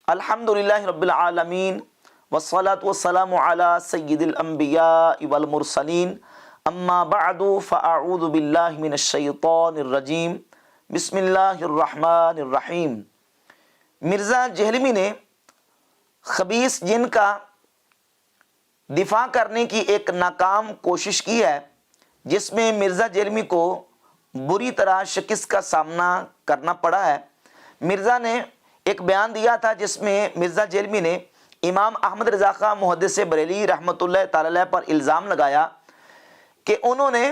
الحمدللہ رب العالمین والصلاة والسلام علی سید الانبیاء والمرسلین اما بعد فاعوذ باللہ من الشیطان الرجیم بسم اللہ الرحمن الرحیم۔ مرزا جہلمی نے خبیث جن کا دفاع کرنے کی ایک ناکام کوشش کی ہے، جس میں مرزا جہلمی کو بری طرح شکست کا سامنا کرنا پڑا ہے۔ مرزا نے ایک بیان دیا تھا جس میں مرزا جہلمی نے امام احمد رضا خاں محدث بریلی رحمۃ اللہ تعالی علیہ پر الزام لگایا کہ انہوں نے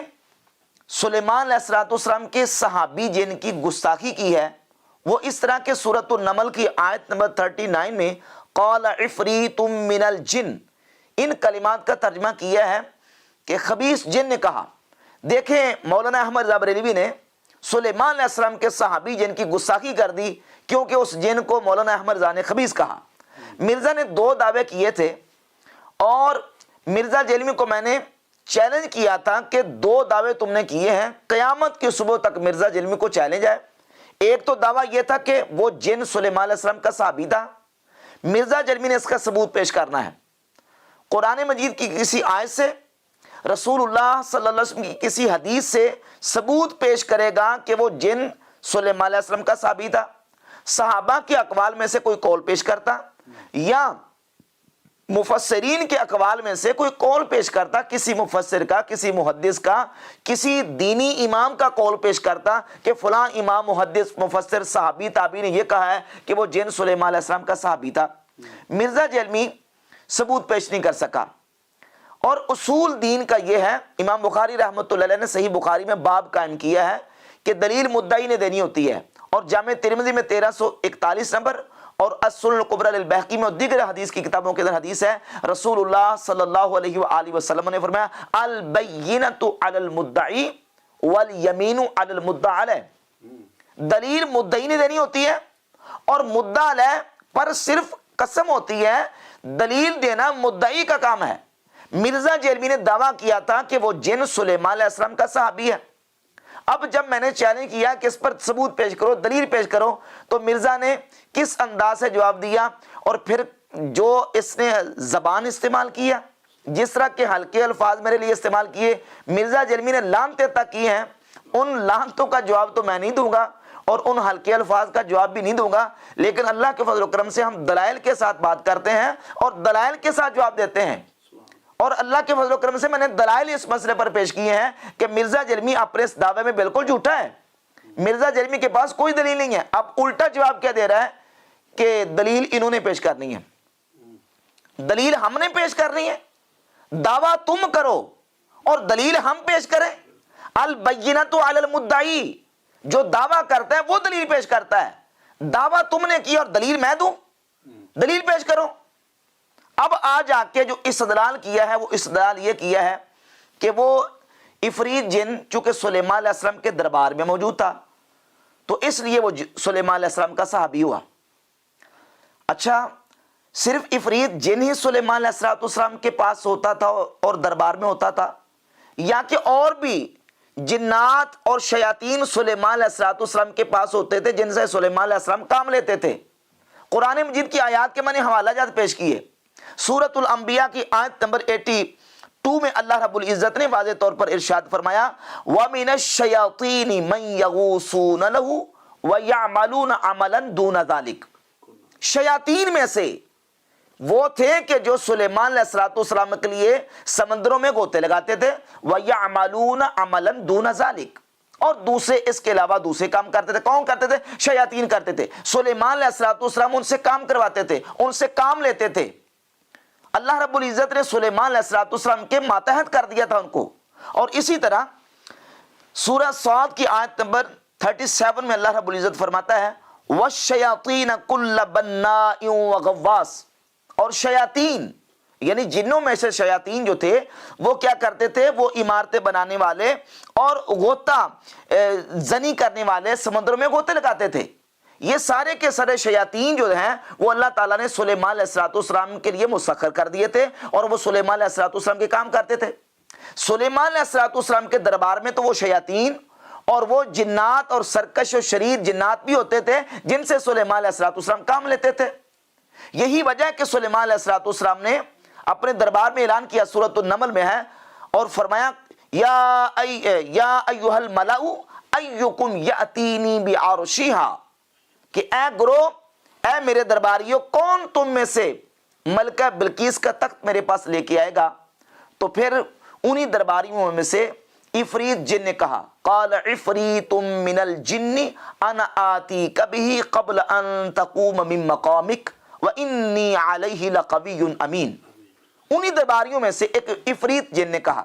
سلیمان علیہ السلام کے صحابی جن کی گستاخی کی ہے۔ وہ اس طرح کے سورۃ النمل کی آیت نمبر 39 میں قال عفریت من الجن، ان کلمات کا ترجمہ کیا ہے کہ خبیث جن نے کہا۔ دیکھیں مولانا احمد رضا بریلوی نے سلیمان علیہ السلام کے صحابی جن کی گستاخی کر دی، کیونکہ اس جن کو مولانا احمد رضا نے خبیث کہا۔ مرزا نے 2 دعوے کیے تھے اور مرزا جہلمی کو میں نے چیلنج کیا تھا کہ 2 دعوے تم نے کیے ہیں، قیامت کی صبح تک مرزا جہلمی کو چیلنج ہے۔ ایک تو دعویٰ یہ تھا کہ وہ جن سلیمان علیہ السلام کا صحابی تھا، مرزا جہلمی نے اس کا ثبوت پیش کرنا ہے۔ قرآن مجید کی کسی آیت سے، رسول اللہ صلی اللہ علیہ وسلم کی کسی حدیث سے ثبوت پیش کرے گا کہ وہ جن سلیمان علیہ السلام کا صحابی تھا۔ صحابہ کے اقوال میں سے کوئی قول پیش کرتا یا مفسرین کے اقوال میں سے کوئی قول پیش کرتا، کسی مفسر کا، کسی محدث کا، کسی دینی امام کا قول پیش کرتا کہ فلاں امام محدث مفسر صحابی تابعی نے یہ کہا ہے کہ وہ جن سلیمان علیہ السلام کا صحابی تھا۔ مرزا جہلمی ثبوت پیش نہیں کر سکا۔ اور اصول دین کا یہ ہے، امام بخاری رحمۃ اللہ علیہ نے صحیح بخاری میں باب قائم کیا ہے کہ دلیل مدعی نے دینی ہوتی ہے، اور جامع ترمذی میں 1341 نمبر اور السنن الکبریٰ للبیہقی میں اور دیگر حدیث کی کتابوں کے اندر حدیث ہے، رسول اللہ صلی اللہ علیہ وآلہ وسلم نے فرمایا البینۃ علی المدعی والیمین علی المدعی علیہ۔ دلیل مدعی نے دینی ہوتی ہے اور مدعا علیہ پر صرف قسم ہوتی ہے، دلیل دینا مدعی کا کام ہے۔ مرزا جہلمی نے دعویٰ کیا تھا کہ وہ جن سلیمان علیہ السلام کا صحابی ہے۔ اب جب میں نے چیلنج کیا کہ اس پر ثبوت پیش کرو، دلیل پیش کرو، تو مرزا نے کس انداز سے جواب دیا، اور پھر جو اس نے زبان استعمال کیا، جس طرح کے ہلکے الفاظ میرے لیے استعمال کیے، مرزا جہلمی نے لعنتیں تک کی ہیں، ان لعنتوں کا جواب تو میں نہیں دوں گا اور ان ہلکے الفاظ کا جواب بھی نہیں دوں گا، لیکن اللہ کے فضل و کرم سے ہم دلائل کے ساتھ بات کرتے ہیں اور دلائل کے ساتھ جواب دیتے ہیں۔ اور اللہ کے فضل و کرم سے میں نے دلائل اس مسئلے پر پیش کیے ہیں کہ مرزا جہلمی اپنے اس دعوے میں بالکل جھوٹا ہے۔ مرزا جہلمی کے پاس کوئی دلیل نہیں ہے۔ اب الٹا جواب کیا دے رہا ہے کہ دلیل انہوں نے پیش کرنی ہے، دلیل ہم نے پیش کرنی ہے۔ دعویٰ تم کرو اور دلیل ہم پیش کریں۔ البینۃ علی المدعی، جو دعویٰ کرتا ہے وہ دلیل پیش کرتا ہے۔ دعویٰ تم نے کی اور دلیل میں دوں، دلیل پیش کرو۔ اب آج آ کے جو استدلال کیا ہے، وہ استدلال یہ کیا ہے کہ وہ عفریت جن چونکہ سلیمان علیہ السلام کے دربار میں موجود تھا تو اس لیے وہ سلیمان علیہ السلام کا صحابی ہوا۔ اچھا، صرف عفریت جن ہی سلیمان علیہ السلام کے پاس ہوتا تھا اور دربار میں ہوتا تھا، یا کہ اور بھی جنات اور شیاطین سلیمان علیہ السلام کے پاس ہوتے تھے جن سے سلیمان علیہ السلام کام لیتے تھے؟ قرآن مجید کی آیات کے میں نے حوالہ جات پیش کیے۔ سورۃ الانبیاء کی آیت نمبر 82 میں اللہ رب العزت نے واضح طور پر ارشاد فرمایا وَمِنَ الشَّيَاطِينِ مَن يَغُوصُونَ لَهُ وَيَعْمَلُونَ عَمَلًا دُونَ ذَلِكَ۔ شیاطین میں سے وہ تھے کہ جو سلیمان علیہ السلام کے لیے سمندروں میں گوتے لگاتے تھے، وَيَعْمَلُونَ عَمَلًا دُونَ ذَلِكَ، اور دوسرے اس کے علاوہ دوسرے کام کرتے تھے۔ کون کرتے تھے؟ شیاطین کرتے تھے۔ سلیمان علیہ السلام ان سے کام کرواتے تھے، ان سے کام لیتے تھے۔ اللہ رب العزت نے سلیمان علیہ السلام کے ماتحت کر دیا تھا ان کو۔ اور اسی طرح سورہ صاد کی آیت نمبر 37 میں اللہ رب العزت فرماتا ہے وَالشَّيَاطِينَ كُلَّ بَنَّاءٍ وَغَوَّاصٍ، اور شیاطین یعنی جنوں میں سے شیاطین جو تھے وہ کیا کرتے تھے؟ وہ عمارتیں بنانے والے اور غوطہ زنی کرنے والے، سمندروں میں غوطے لگاتے تھے۔ یہ سارے کے سارے شیاطین جو ہیں وہ اللہ تعالیٰ نے سلیمان علیہ السلام کے لیے مسخر کر دیے تھے، اور وہ سلیمان علیہ السلام کے کام کرتے تھے۔ سلیمان علیہ السلام کے دربار میں تو وہ شیاطین اور وہ جنات اور سرکش و شریر جنات بھی ہوتے تھے جن سے سلیمان علیہ السلام کام لیتے تھے۔ یہی وجہ ہے کہ سلیمان علیہ السلام نے اپنے دربار میں اعلان کیا، سورۃ النمل میں ہے، اور فرمایا یا ایھا الملأ ایکم یاتینی بعرشھا، کہ اے گروہ، اے میرے درباریوں، کون تم میں سے ملکہ بلقیس کا تخت میرے پاس لے کے آئے گا؟ تو پھر انہی درباریوں میں سے عفریت جن نے کہا، قال عفریت من الجن انا آتیک بہ قبل ان تقوم من مقامک وانی علیہ لقوی امین۔ انہی درباریوں میں سے ایک عفریت جن نے کہا۔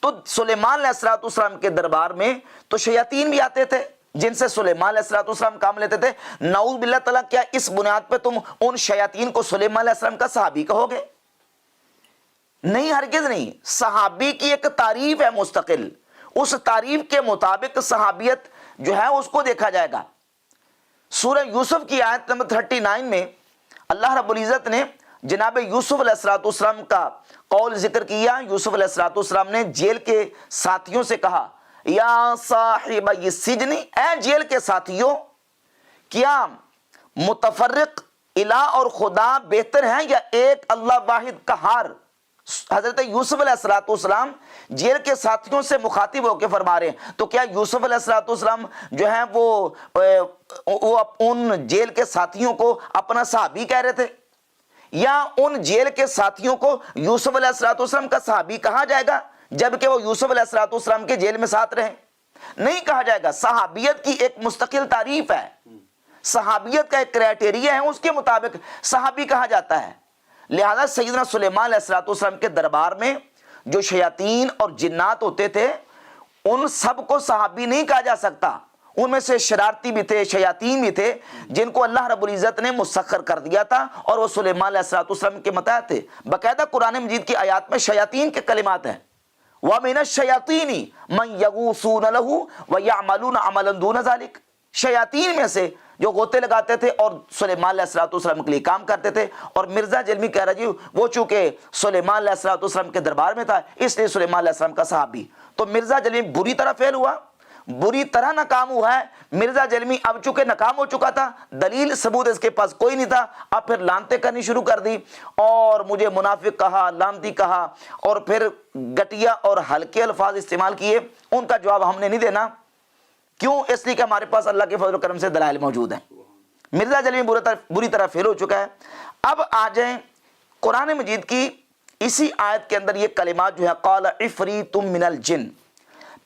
تو سلیمان علیہ السلام کے دربار میں تو شیاطین بھی آتے تھے جن سے سلیمان علیہ السلام کام لیتے تھے۔ نعوذ باللہ تعالیٰ، کیا اس بنیاد پہ تم ان شیاطین کو سلیمان علیہ السلام کا صحابی کہو گے؟ نہیں، ہرگز نہیں۔ صحابی کی ایک تعریف ہے مستقل، اس تعریف کے مطابق صحابیت جو ہے اس کو دیکھا جائے گا۔ سورہ یوسف کی آیت نمبر 39 میں اللہ رب العزت نے جناب یوسف علیہ السلام کا قول ذکر کیا۔ یوسف علیہ السلام نے جیل کے ساتھیوں سے کہا، یا صاحب السجن، اے جیل کے ساتھیوں، کیا متفرق الہ اور خدا بہتر ہیں یا ایک اللہ واحد قہار؟ حضرت یوسف علیہ السلام جیل کے ساتھیوں سے مخاطب ہو کے فرما رہے ہیں۔ تو کیا یوسف علیہ السلام جو ہیں وہ ان جیل کے ساتھیوں کو اپنا صحابی کہہ رہے تھے، یا ان جیل کے ساتھیوں کو یوسف علیہ السلام کا صحابی کہا جائے گا جبکہ وہ یوسف علیہ السلام کے جیل میں ساتھ رہیں؟ نہیں کہا جائے گا۔ صحابیت کی ایک مستقل تعریف ہے، صحابیت کا ایک کرائٹیریا ہے، اس کے مطابق صحابی کہا جاتا ہے۔ لہذا سیدنا سلیمان علیہ السلام کے دربار میں جو شیاطین اور جنات ہوتے تھے ان سب کو صحابی نہیں کہا جا سکتا۔ ان میں سے شرارتی بھی تھے، شیاطین بھی تھے جن کو اللہ رب العزت نے مسخر کر دیا تھا، اور وہ سلیمان علیہ السلام کے متحد تھے۔ باقاعدہ قرآن مجید کی آیات میں شیاطین کے کلمات ہیں، وَمِنَ الشَّيَاطِينِ مَن يَغُوصُونَ لَهُ وَيَعْمَلُونَ عَمَلًا دُونَ ذَلِكَ، شیاطین میں سے جو غوطے لگاتے تھے اور سلیمان علیہ السلام کے لیے کام کرتے تھے۔ اور مرزا جلمی کہہ رہا جی وہ چونکہ سلیمان علیہ السلام کے دربار میں تھا اس لیے سلیمان علیہ السلام کا صحابی۔ تو مرزا جلمی بری طرح فیل ہوا، بری طرح ناکام ہوا ہے۔ مرزا جلمی اب چونکہ ناکام ہو چکا تھا، دلیل ثبوت اس کے پاس کوئی نہیں تھا، اب پھر لانتیں کرنی شروع کر دی، اور مجھے منافق کہا، لانتی کہا، اور پھر گٹیا اور ہلکے الفاظ استعمال کیے۔ ان کا جواب ہم نے نہیں دینا، کیوں؟ اس لیے کہ ہمارے پاس اللہ کے فضل و کرم سے دلائل موجود ہیں۔ مرزا جلمی بری طرح فیل ہو چکا ہے۔ اب آ جائیں قرآن مجید کی اسی آیت کے اندر یہ کلمات جو ہے، قال عفریت من الجن۔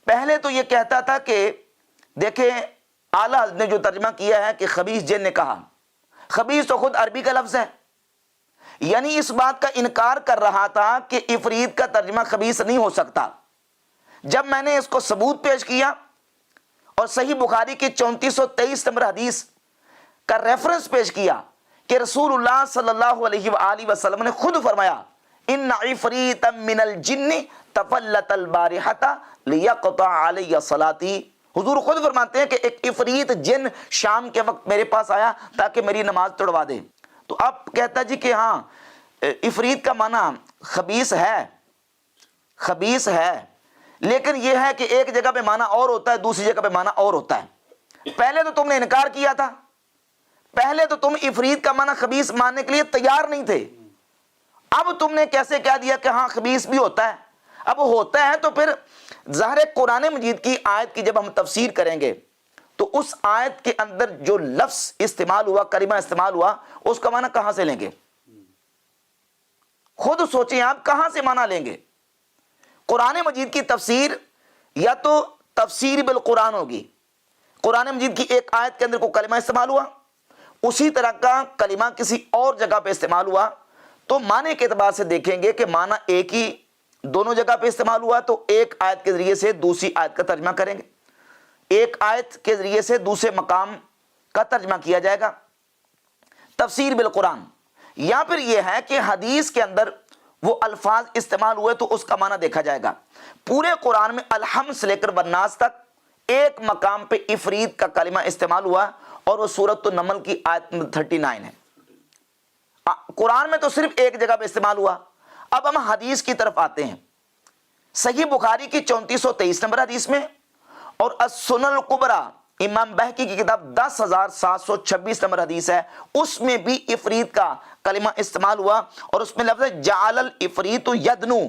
پہلے تو یہ کہتا تھا کہ دیکھیں اعلیٰ نے جو ترجمہ کیا ہے کہ خبیث جن نے کہا، خبیث تو خود عربی کا لفظ ہے، یعنی اس بات کا انکار کر رہا تھا کہ عفریت کا ترجمہ خبیث نہیں ہو سکتا۔ جب میں نے اس کو ثبوت پیش کیا اور صحیح بخاری کی 3423 نمبر حدیث کا ریفرنس پیش کیا کہ رسول اللہ صلی اللہ علیہ وآلہ وسلم نے خود فرمایا، ان عفریتا من الجن تفلت البارحۃ لیقطع علی صلاتی، حضور خود فرماتے ہیں کہ ایک عفریت جن شام کے وقت میرے پاس آیا تاکہ میری نماز توڑوا دے۔ تو اب کہتا جی کہ ہاں عفریت کا معنی خبیث ہے، خبیث ہے، لیکن یہ ہے کہ ایک جگہ پہ معنی اور ہوتا ہے، دوسری جگہ پہ معنی اور ہوتا ہے۔ پہلے تو تم نے انکار کیا تھا، پہلے تو تم عفریت کا معنی خبیث ماننے کے لیے تیار نہیں تھے، اب تم نے کیسے کہہ دیا کہ ہاں خبیث بھی ہوتا ہے؟ اب ہوتا ہے تو پھر ظاہر قرآن مجید کی آیت کی جب ہم تفسیر کریں گے تو اس آیت کے اندر جو لفظ استعمال ہوا، کلمہ استعمال ہوا، اس کا معنی کہاں سے لیں گے؟ خود سوچیں آپ، کہاں سے معنی لیں گے؟ قرآن مجید کی تفسیر یا تو تفسیر بالقرآن ہوگی، قرآن مجید کی ایک آیت کے اندر کوئی کلمہ استعمال ہوا، اسی طرح کا کلمہ کسی اور جگہ پہ استعمال ہوا، تو معنی کے اعتبار سے دیکھیں گے کہ معنی ایک ہی دونوں جگہ پہ استعمال ہوا، تو ایک آیت کے ذریعے سے دوسری آیت کا ترجمہ کریں گے، ایک آیت کے ذریعے سے دوسرے مقام کا ترجمہ کیا جائے گا، تفسیر بالقرآن۔ یا پھر یہ ہے کہ حدیث کے اندر وہ الفاظ استعمال ہوئے تو اس کا معنی دیکھا جائے گا۔ پورے قرآن میں الحمد سے لے کر والناس تک ایک مقام پہ عفریت کا کلمہ استعمال ہوا، اور وہ سورۃ النمل کی آیت 39 ہے۔ قرآن میں تو صرف ایک جگہ پہ استعمال ہوا۔ اب ہم حدیث کی طرف آتے ہیں۔ صحیح بخاری کی 3423 نمبر حدیث میں اور السنن الکبریٰ امام بہقی کی کتاب 10,726 نمبر حدیث ہے، اس میں بھی افریت کا کلمہ استعمال ہوا اور اس میں لفظ ہے جعل الافریت یدنو،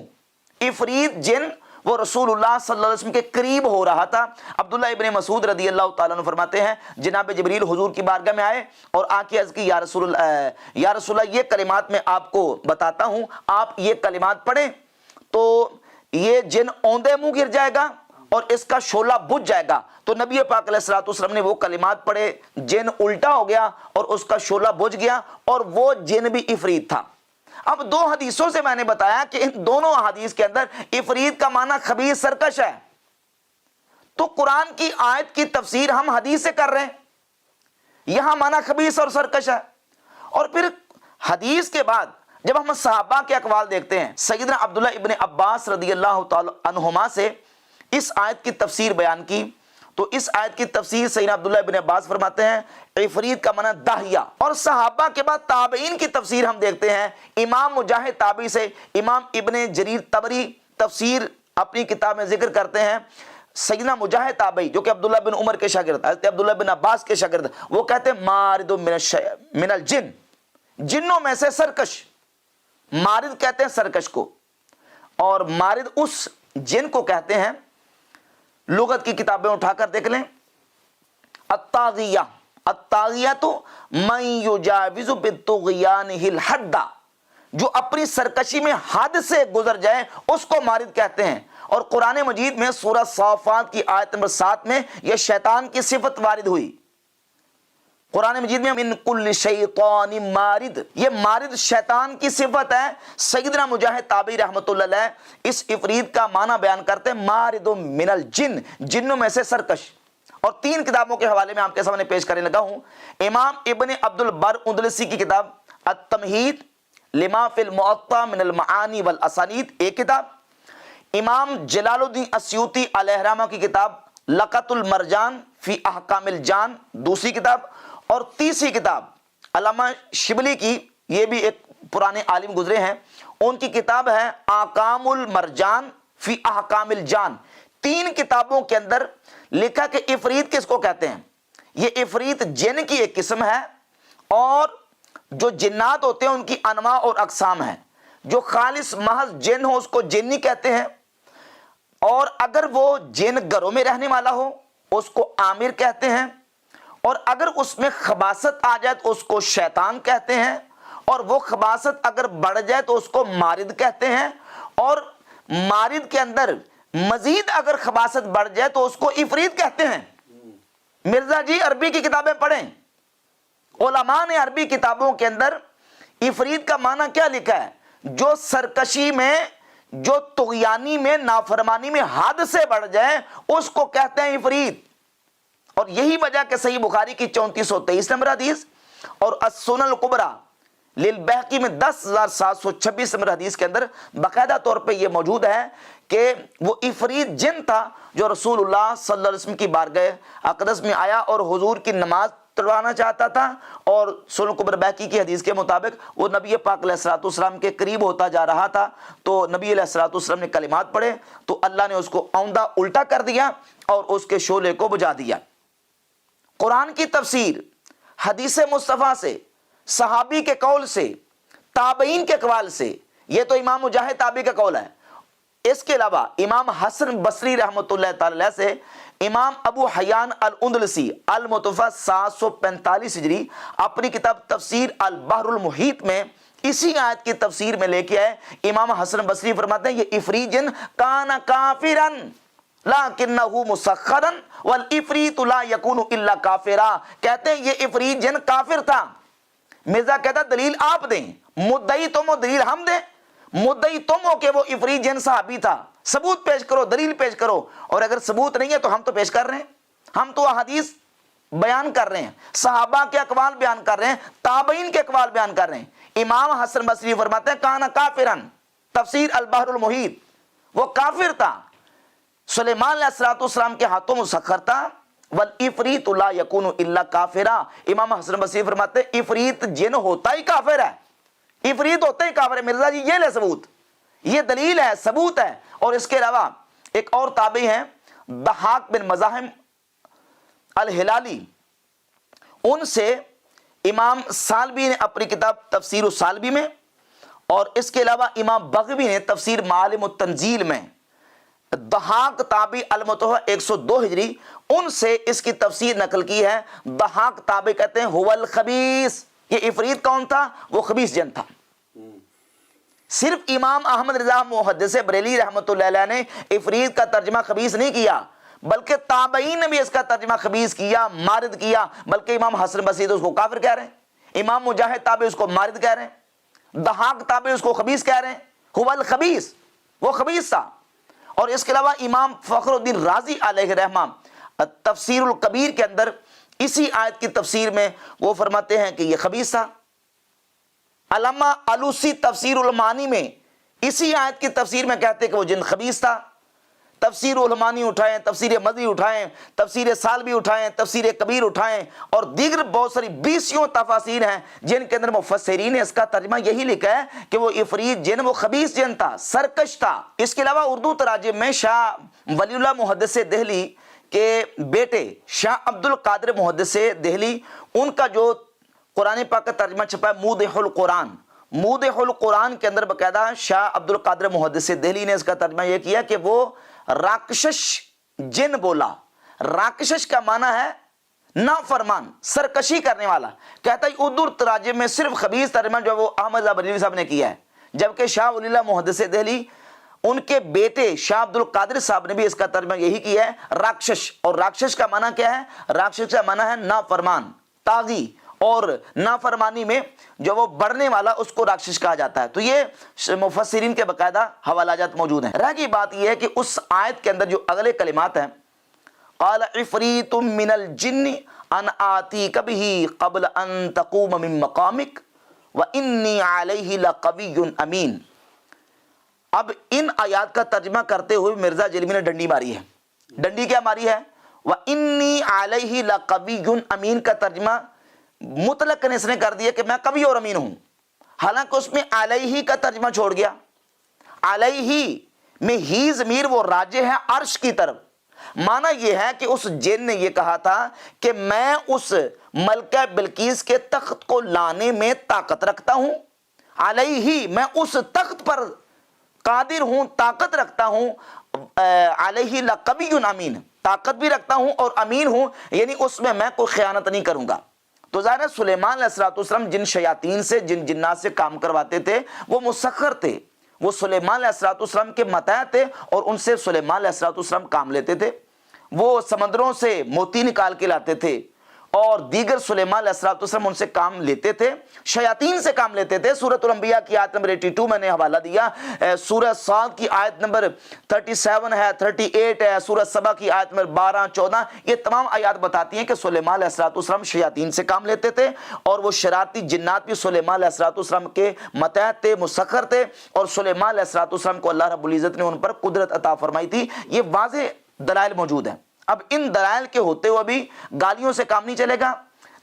افریت جن وہ رسول اللہ صلی اللہ علیہ وسلم کے قریب ہو رہا تھا۔ عبداللہ ابن مسعود رضی اللہ تعالیٰ عنہ فرماتے ہیں جناب جبریل حضور کی بارگاہ میں آئے اور آ کے عرض کی یا رسول اللہ یہ کلمات میں آپ کو بتاتا ہوں، آپ یہ کلمات پڑھیں تو یہ جن اوندے منہ گر جائے گا اور اس کا شعلہ بجھ جائے گا۔ تو نبی پاک علیہ الصلوۃ والسلام نے وہ کلمات پڑھے، جن الٹا ہو گیا اور اس کا شعلہ بجھ گیا، اور وہ جن بھی افریت تھا۔ اب دو حدیثوں سے میں نے بتایا کہ ان دونوں حدیث کے اندر افریت کا معنی خبیث سرکش ہے، تو قرآن کی آیت کی تفسیر ہم حدیث سے کر رہے ہیں، یہاں معنی خبیث اور سرکش ہے۔ اور پھر حدیث کے بعد جب ہم صحابہ کے اقوال دیکھتے ہیں، سیدنا عبداللہ ابن عباس رضی اللہ تعالی عنہما سے اس آیت کی تفسیر بیان کی، تو اس آیت کی تفسیر سیدنا عبداللہ ابن عباس فرماتے ہیں عفریت کا معنی داہیہ۔ اور صحابہ کے بعد تابعین کی تفسیر ہم دیکھتے ہیں، امام مجاہد تابعی سے، امام ابن جریر طبری تفسیر اپنی کتاب میں ذکر کرتے ہیں، سیدنا مجاہد تابعی جو کہ عبداللہ بن عمر کے شاگرد، حضرت عبداللہ بن عباس کے شاگرد، وہ کہتے ہیں مارد من الجن، جنوں میں سے سرکش، مارد کہتے ہیں سرکش کو، اور مارد اس جن کو کہتے ہیں۔ لغت کی کتابیں اٹھا کر دیکھ لیں، الطاغیہ، الطاغیہ تو من یجاوز بالطغیانہ الحد، جو اپنی سرکشی میں حد سے گزر جائے اس کو مارد کہتے ہیں۔ اور قرآن مجید میں سورہ صافات کی آیت نمبر 7 میں یہ شیطان کی صفت وارد ہوئی۔ قرآن مجید میں من کل شیطان مارد، یہ مارد شیطان کی صفت ہے۔ سیدنا مجاہد تابعی رحمۃ اللہ علیہ اس افریت کا معنی بیان کرتے ہیں مارد من الجن، جنوں میں سے سرکش۔ اور 3 کتابوں کے حوالے میں آپ کے سامنے پیش کرنے لگا ہوں۔ امام ابن عبد البر اندلسی کی کتاب التمہید لما فی المعطا من المعانی والاسانید ایک کتاب، امام جلال الدین السیوطی علیہ رحمہ کی کتاب لقط المرجان فی احکام الجان دوسری کتاب، اور تیسری کتاب علامہ شبلی کی، یہ بھی ایک پرانے عالم گزرے ہیں، ان کی کتاب ہے احکام المرجان فی احکام الجان۔ 3 کتابوں کے اندر لکھا کہ افریت کس کو کہتے ہیں۔ یہ افریت جن کی ایک قسم ہے، اور جو جنات ہوتے ہیں ان کی انواع اور اقسام ہیں۔ جو خالص محض جن ہو اس کو جنی کہتے ہیں، اور اگر وہ جن گھروں میں رہنے والا ہو اس کو عامر کہتے ہیں، اور اگر اس میں خباثت آ جائے تو اس کو شیطان کہتے ہیں، اور وہ خباثت اگر بڑھ جائے تو اس کو مارد کہتے ہیں، اور مارد کے اندر مزید اگر خباثت بڑھ جائے تو اس کو افریت کہتے ہیں۔ مرزا جی عربی کی کتابیں پڑھیں، علماء نے عربی کتابوں کے اندر افریت کا معنی کیا لکھا ہے، جو سرکشی میں، جو طغیانی میں، نافرمانی میں حد سے بڑھ جائے اس کو کہتے ہیں افریت۔ اور یہی وجہ کہ صحیح بخاری کی 3423 نمبر حدیث اور السنن الکبریٰ للبہقی میں 10,726 نمبر حدیث کے اندر باقاعدہ طور پہ یہ موجود ہے کہ وہ افریت جن تھا جو رسول اللہ صلی اللہ علیہ وسلم کی بارگاہ اقدس میں آیا اور حضور کی نماز تڑوانا چاہتا تھا، اور سنن کبری بہقی کی حدیث کے مطابق وہ نبی پاک علیہ الصلوۃ والسلام کے قریب ہوتا جا رہا تھا، تو نبی علیہ الصلوۃ والسلام نے کلمات پڑھے تو اللہ نے اس کو اوندہ الٹا کر دیا اور اس کے شعلے کو بجھا دیا۔ قرآن کی تفسیر حدیث مصطفیٰ سے، صحابی کے قول سے، تابعین کے اقوال سے، یہ تو امام مجاہد تابعی کا قول ہے۔ اس کے علاوہ امام حسن بصری رحمۃ اللہ تعالی علیہ سے، امام ابو حیان الاندلسی المتوفی 745 ہجری اپنی کتاب تفسیر البحر المحیط میں اسی آیت کی تفسیر میں لے کے آئے۔ امام حسن بصری فرماتے ہیں یہ افریت جن کان کافرن لیکنہ مسخرا والافریت لا یکون الا کافرا، کہتے ہیں یہ افریت جن کافر تھا۔ مرزا کہتا دلیل آپ دیں، مدعی تم ہو دلیل ہم دیں، مدعی تم ہو کہ وہ افریت جن صحابی تھا، ثبوت پیش کرو، دلیل پیش کرو، اور اگر ثبوت نہیں ہے تو ہم تو پیش کر رہے ہیں، ہم تو احادیث بیان کر رہے ہیں، صحابہ کے اقوال بیان کر رہے ہیں، تابعین کے اقوال بیان کر رہے ہیں۔ امام حسن بصری فرماتے ہیں کانا کافرن، تفسیر البحر المحیط، وہ کافر تھا، سلیمان علیہ الصلوۃ والسلام کے ہاتھوں مسخر تھا، والافریت لا یکون الا کافرا، امام حسن بصری فرماتے ہیں افریت جن ہوتا ہی کافر ہے، افریت ہوتا ہی کافر ہے۔ مرزا جی یہ لے ثبوت، یہ دلیل ہے، ثبوت ہے۔ اور اس کے علاوہ ایک اور تابعی ہیں ضحاک بن مزاحم الہلالی، ان سے امام سالبی نے اپنی کتاب تفسیر السالبی میں، اور اس کے علاوہ امام بغوی نے تفسیر معالم التنزیل میں، ضحاک تابعی المتوحہ 102 ہجری، ان سے اس کی تفسیر نقل کی ہے۔ ضحاک تابعی کہتے ہیں هو الخبیث، یہ عفریت کون تھا؟ وہ خبیث جن تھا۔ صرف امام احمد رضا محدث بریلی رحمۃ اللہ علیہ نے عفریت کا ترجمہ خبیث نہیں کیا، بلکہ تابعین نے بھی اس کا ترجمہ خبیث کیا، مارد کیا، بلکہ امام حسن بصری تو اس کو کافر کہہ رہے ہیں، امام مجاہد تابعی اس کو مارد کہہ رہے ہیں، ضحاک تابعی اس کو خبیث کہہ رہے ہیں، هو الخبیث، وہ خبیث تھا۔ اور اس کے علاوہ امام فخر الدین رازی علیہ رحمہ تفسیر الکبیر کے اندر اسی آیت کی تفسیر میں وہ فرماتے ہیں کہ یہ خبیث تھا۔ علامہ علوسی تفسیر المعانی میں اسی آیت کی تفسیر میں کہتے کہ وہ جن خبیث تھا۔ تفسیر المعانی اٹھائیں، تفسیر مدنی اٹھائیں، تفسیر سالبی اٹھائیں، تفسیر کبیر اٹھائیں، اور دیگر بہت ساری 20 تفاسیر ہیں جن کے اندر مفسرین نے اس کا ترجمہ یہی لکھا ہے کہ وہ عفریت جن، وہ خبیث جن تھا، سرکش تھا۔ اس کے علاوہ اردو تراجم میں شاہ ولی اللہ محدث دہلی کے بیٹے شاہ عبد القادر محدث دہلی، ان کا جو قرآن پاک کا ترجمہ چھپا ہے موضح القرآن، موضح القرآن کے اندر باقاعدہ شاہ عبد القادر محدث دہلی نے اس کا ترجمہ یہ کیا کہ وہ راکشش جن بولا۔ راکشش کا معنی ہے نافرمان، سرکشی کرنے والا۔ کہتا ہے اردو تراجم میں صرف خبیث ترجمہ جو وہ احمد رضا بریلوی صاحب نے کیا ہے، جبکہ شاہ ولی اللہ محدث دہلی ان کے بیٹے شاہ عبد القادر صاحب نے بھی اس کا ترجمہ یہی کیا ہے، راکشش۔ اور راکشش کا معنی کیا ہے؟ راکشش کا معنی ہے نافرمان، طاغی، اور نافرمانی میں جو وہ بڑھنے والا اس کو راکشش کہا جاتا ہے۔ تو یہ مفسرین کے باقاعدہ حوالہ جات موجود ہیں۔ رہ گئی بات یہ ہے کہ اس آیت کے اندر جو اگلے کلمات ہیں، قال عفریت من الجن ان آتیک بہ قبل ان تقوم من مقامک وانی علیہ لقوی امین۔ اب ان آیات کا ترجمہ کرتے ہوئے مرزا جلمی نے ڈنڈی ماری ہے۔ ڈنڈی کیا ماری ہے؟ وانی علیہ لقوی امین کا ترجمہ مطلق نے اس نے کر دیا کہ میں قوی اور امین ہوں، حالانکہ اس میں علیہ کا ترجمہ چھوڑ گیا۔ علیہ میں ہی ضمیر وہ راجع ہے عرش کی طرف۔ معنی یہ ہے کہ اس جن نے یہ کہا تھا کہ میں اس ملکہ بلقیس کے تخت کو لانے میں طاقت رکھتا ہوں، علیہ میں اس تخت پر قادر ہوں، طاقت رکھتا ہوں، علیہ لقوی امین، طاقت بھی رکھتا ہوں اور امین ہوں، یعنی اس میں کوئی خیانت نہیں کروں گا۔ تو ظاہر ہے سلیمان علیہ السلام جن شیاطین سے، جن جنات سے کام کرواتے تھے وہ مسخر تھے، وہ سلیمان علیہ السلام کے متاع تھے، اور ان سے سلیمان علیہ السلام کام لیتے تھے۔ وہ سمندروں سے موتی نکال کے لاتے تھے، اور دیگر سلیمان علیہ السلام ان سے کام لیتے تھے، شیاطین سے کام لیتے تھے۔ سورۃ الانبیاء کی آیت نمبر 82 میں نے حوالہ دیا، سورہ صاد کی آیت نمبر 37 ہے، 38 ہے، سورہ سبا کی آیت نمبر 12، 14، یہ تمام آیات بتاتی ہیں کہ سلیمان علیہ السلام شیاطین سے کام لیتے تھے، اور وہ شرارتی جنات بھی سلیمان علیہ السلام کے متحد تھے، مسخر تھے، اور سلیمان علیہ السلام کو اللہ رب العزت نے ان پر قدرت عطا فرمائی تھی۔ یہ واضح دلائل موجود ہیں۔ اب ان دلائل کے ہوتے ہوئے بھی گالیوں سے کام نہیں چلے گا،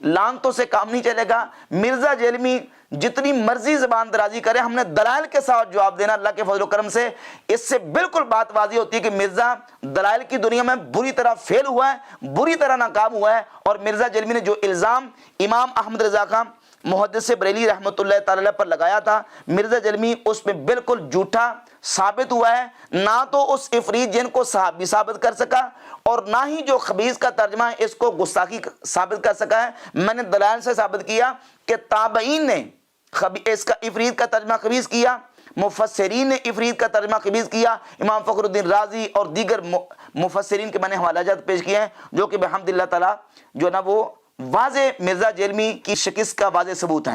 لعنتوں سے کام نہیں چلے گا۔ مرزا جیلمی جتنی مرضی زبان درازی کرے، ہم نے دلائل کے ساتھ جواب دینا اللہ کے فضل و کرم سے۔ اس سے بالکل بات واضح ہوتی ہے کہ مرزا دلائل کی دنیا میں بری طرح فیل ہوا ہے، بری طرح ناکام ہوا ہے، اور مرزا جیلمی نے جو الزام امام احمد رضا خان محدث بریلی رحمۃ اللہ تعالی پر لگایا تھا، مرزا جیلمی اس میں بالکل جھوٹا ثابت ہوا ہے۔ نہ تو اس عفریت جن کو صحابی ثابت کر سکا، اور نہ ہی جو خبیث کا ترجمہ ہے اس کو گستاخی ثابت کر سکا ہے۔ میں نے دلائل سے ثابت کیا کہ تابعین نے اس کا عفریت کا ترجمہ خبیث کیا، مفسرین نے عفریت کا ترجمہ خبیث کیا، امام فخر الدین رازی اور دیگر مفسرین کے میں نے حوالہ جات پیش کیے ہیں، جو کہ بحمد اللہ تعالی جو نا وہ واضح مرزا جیلمی کی شکست کا واضح ثبوت ہیں۔